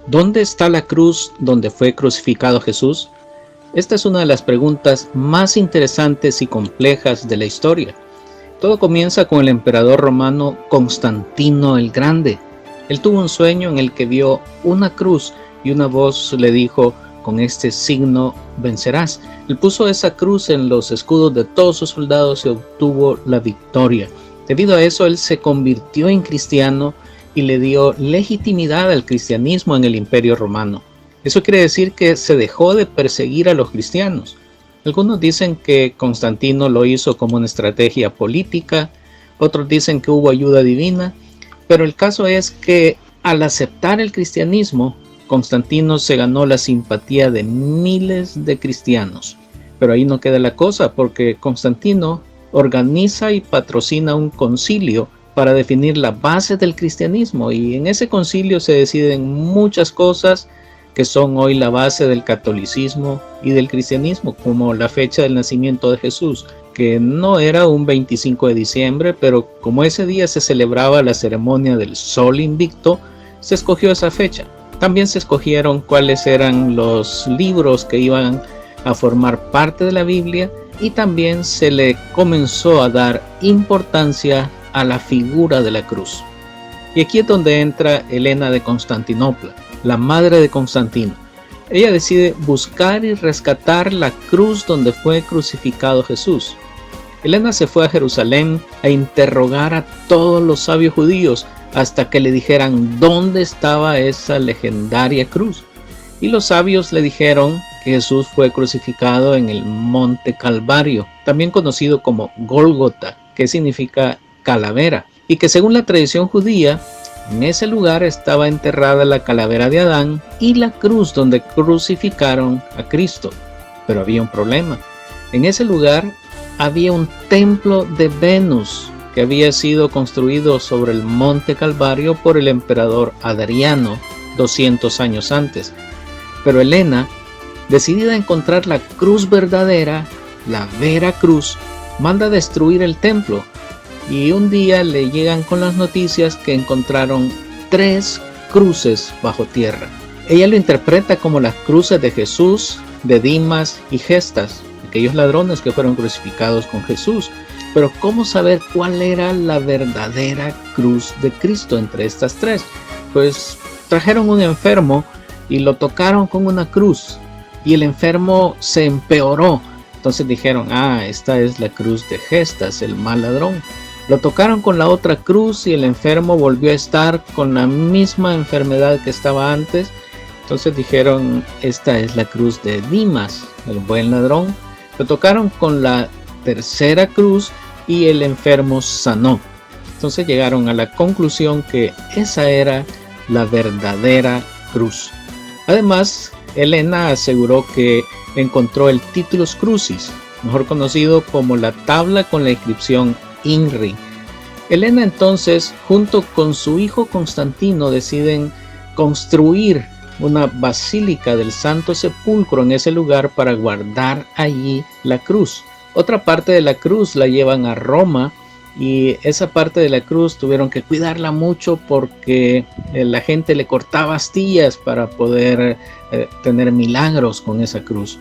¿Dónde está la cruz donde fue crucificado Jesús? Esta es una de las preguntas más interesantes y complejas de la historia. Todo comienza con el emperador romano Constantino el Grande. Él tuvo un sueño en el que vio una cruz y una voz le dijo: con este signo vencerás. Él puso esa cruz en los escudos de todos sus soldados y obtuvo la victoria. Debido a eso, él se convirtió en cristiano y le dio legitimidad al cristianismo en el Imperio Romano. Eso quiere decir que se dejó de perseguir a los cristianos. Algunos dicen que Constantino lo hizo como una estrategia política, otros dicen que hubo ayuda divina, pero el caso es que al aceptar el cristianismo, Constantino se ganó la simpatía de miles de cristianos. Pero ahí no queda la cosa, porque Constantino organiza y patrocina un concilio para definir la base del cristianismo, y en ese concilio se deciden muchas cosas que son hoy la base del catolicismo y del cristianismo, como la fecha del nacimiento de Jesús, que no era un 25 de diciembre, pero como ese día se celebraba la ceremonia del sol invicto, se escogió esa fecha. También se escogieron cuáles eran los libros que iban a formar parte de la Biblia, y también se le comenzó a dar importancia a la figura de la cruz. Y aquí es donde entra Helena de Constantinopla, la madre de Constantino. Ella decide buscar y rescatar la cruz donde fue crucificado Jesús. Helena se fue a Jerusalén a interrogar a todos los sabios judíos hasta que le dijeran dónde estaba esa legendaria cruz. Y los sabios le dijeron que Jesús fue crucificado en el Monte Calvario, también conocido como Gólgota, que significa calavera, y que según la tradición judía, en ese lugar estaba enterrada la calavera de Adán y la cruz donde crucificaron a Cristo. Pero había un problema. En ese lugar había un templo de Venus que había sido construido sobre el Monte Calvario por el emperador Adriano 200 años antes. Pero Helena, decidida a encontrar la cruz verdadera, la Vera Cruz, manda destruir el templo. Y un día le llegan con las noticias que encontraron 3 cruces bajo tierra. Ella lo interpreta como las cruces de Jesús, de Dimas y Gestas, aquellos ladrones que fueron crucificados con Jesús. Pero ¿cómo saber cuál era la verdadera cruz de Cristo entre estas 3? Pues trajeron un enfermo y lo tocaron con una cruz y el enfermo se empeoró. Entonces dijeron: esta es la cruz de Gestas, el mal ladrón. Lo tocaron con la otra cruz y el enfermo volvió a estar con la misma enfermedad que estaba antes. Entonces dijeron: esta es la cruz de Dimas, el buen ladrón. Lo tocaron con la tercera cruz y el enfermo sanó. Entonces llegaron a la conclusión que esa era la verdadera cruz. Además, Helena aseguró que encontró el Titulus Crucis, mejor conocido como la tabla con la inscripción INRI. Helena entonces, junto con su hijo Constantino, deciden construir una basílica del Santo Sepulcro en ese lugar para guardar allí la cruz. Otra parte de la cruz la llevan a Roma, y esa parte de la cruz tuvieron que cuidarla mucho porque la gente le cortaba astillas para poder tener milagros con esa cruz.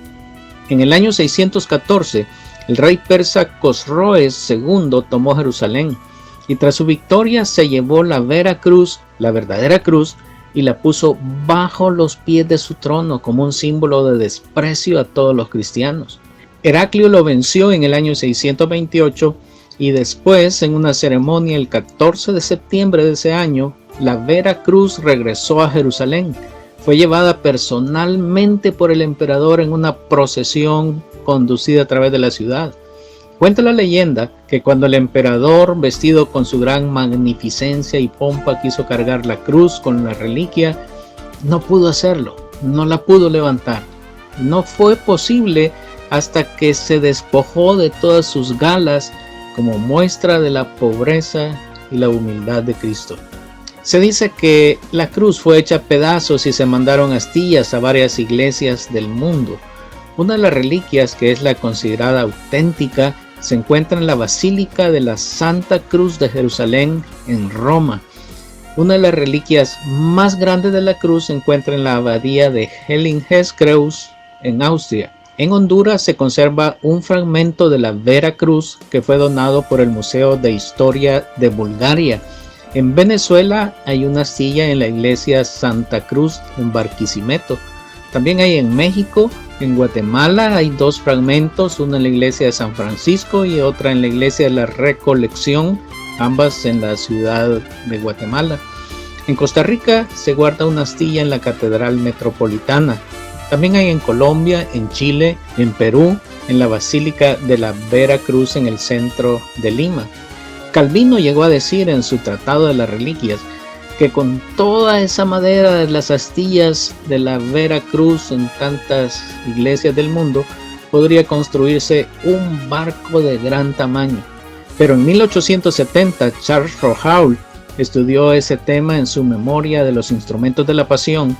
En el año 614, el rey persa Cosroes II tomó Jerusalén, y tras su victoria se llevó la Vera Cruz, la verdadera cruz, y la puso bajo los pies de su trono como un símbolo de desprecio a todos los cristianos. Heraclio lo venció en el año 628, y después, en una ceremonia el 14 de septiembre de ese año, la Vera Cruz regresó a Jerusalén. Fue llevada personalmente por el emperador en una procesión conducida a través de la ciudad. Cuenta la leyenda que cuando el emperador, vestido con su gran magnificencia y pompa, quiso cargar la cruz con la reliquia, no pudo hacerlo, no la pudo levantar. No fue posible hasta que se despojó de todas sus galas como muestra de la pobreza y la humildad de Cristo. Se dice que la cruz fue hecha a pedazos y se mandaron astillas a varias iglesias del mundo. Una de las reliquias, que es la considerada auténtica, se encuentra en la Basílica de la Santa Cruz de Jerusalén, en Roma. Una de las reliquias más grandes de la cruz se encuentra en la abadía de Heiligenkreuz en Austria. En Honduras se conserva un fragmento de la Vera Cruz que fue donado por el Museo de Historia de Bulgaria. En Venezuela hay una astilla en la iglesia Santa Cruz en Barquisimeto. También hay en México. En Guatemala hay dos fragmentos, una en la iglesia de San Francisco y otra en la iglesia de la Recolección, ambas en la ciudad de Guatemala. En Costa Rica se guarda una astilla en la Catedral Metropolitana. También hay en Colombia, en Chile, en Perú, en la Basílica de la Vera Cruz en el centro de Lima. Calvino llegó a decir en su Tratado de las Reliquias que con toda esa madera de las astillas de la Vera Cruz en tantas iglesias del mundo podría construirse un barco de gran tamaño. Pero en 1870 Charles Rohault estudió ese tema en su Memoria de los Instrumentos de la Pasión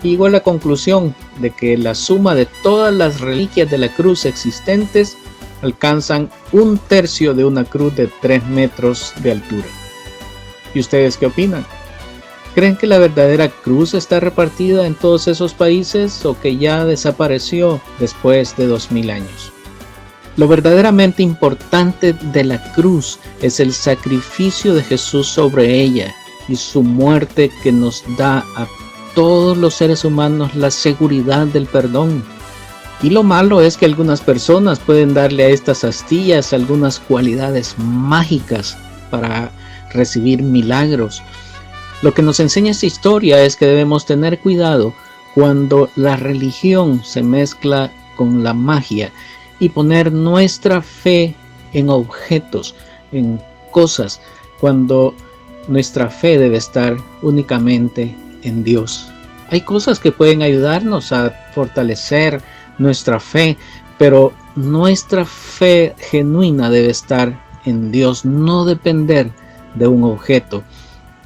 y llegó a la conclusión de que la suma de todas las reliquias de la cruz existentes alcanzan 1/3 de una cruz de 3 metros de altura. ¿Y ustedes qué opinan? ¿Creen que la verdadera cruz está repartida en todos esos países o que ya desapareció después de 2000 años? Lo verdaderamente importante de la cruz es el sacrificio de Jesús sobre ella y su muerte que nos da a todos los seres humanos la seguridad del perdón. Y lo malo es que algunas personas pueden darle a estas astillas algunas cualidades mágicas para recibir milagros. Lo que nos enseña esta historia es que debemos tener cuidado cuando la religión se mezcla con la magia y poner nuestra fe en objetos, en cosas, cuando nuestra fe debe estar únicamente en Dios. Hay cosas que pueden ayudarnos a fortalecer nuestra fe, pero nuestra fe genuina debe estar en Dios, no depender de un objeto,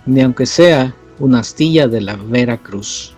ni aunque sea una astilla de la Vera Cruz.